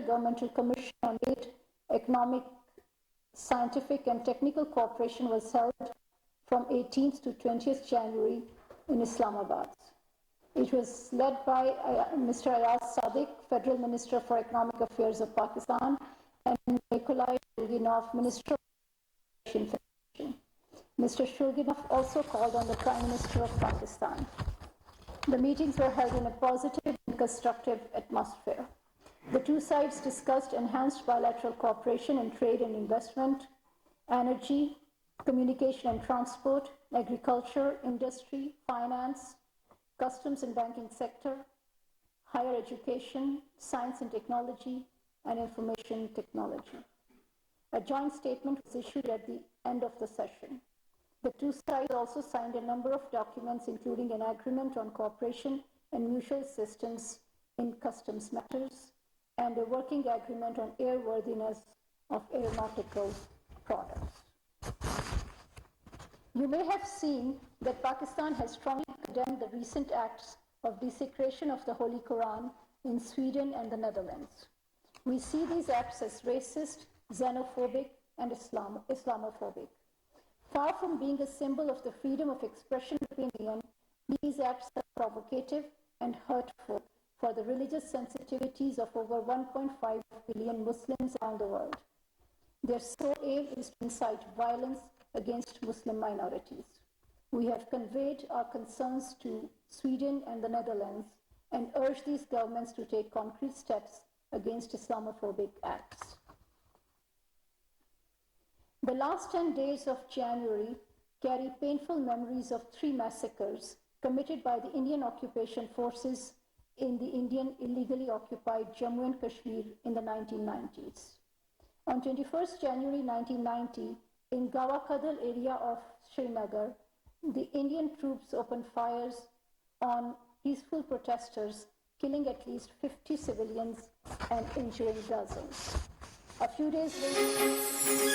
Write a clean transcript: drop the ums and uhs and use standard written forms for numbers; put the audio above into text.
Intergovernmental Commission on Aid, Economic, Scientific and Technical Cooperation was held from 18th to 20th January in Islamabad. It was led by Mr. Ayaz Sadiq, Federal Minister for Economic Affairs of Pakistan, and Nikolai Shulginov, Minister of Federation. Mr. Shulginov also called on the Prime Minister of Pakistan. The meetings were held in a positive and constructive atmosphere. The two sides discussed enhanced bilateral cooperation in trade and investment, energy, communication and transport, agriculture, industry, finance, customs and banking sector, higher education, science and technology, and information technology. A joint statement was issued at the end of the session. The two sides also signed a number of documents, including an agreement on cooperation and mutual assistance in customs matters, and a working agreement on airworthiness of aeronautical products. You may have seen that Pakistan has strongly condemned the recent acts of desecration of the Holy Quran in Sweden and the Netherlands. We see these acts as racist, xenophobic, and Islamophobic. Far from being a symbol of the freedom of expression of opinion, these acts are provocative and hurtful for the religious sensitivities of over 1.5 billion Muslims around the world. Their sole aim is to incite violence against Muslim minorities. We have conveyed our concerns to Sweden and the Netherlands and urge these governments to take concrete steps against Islamophobic acts. The last 10 days of January carry painful memories of 3 massacres committed by the Indian occupation forces in the Indian illegally occupied Jammu and Kashmir in the 1990s. On 21st January 1990, in Gawakadal area of Srinagar, the Indian troops opened fires on peaceful protesters, killing at least 50 civilians and injuring dozens. A few days later,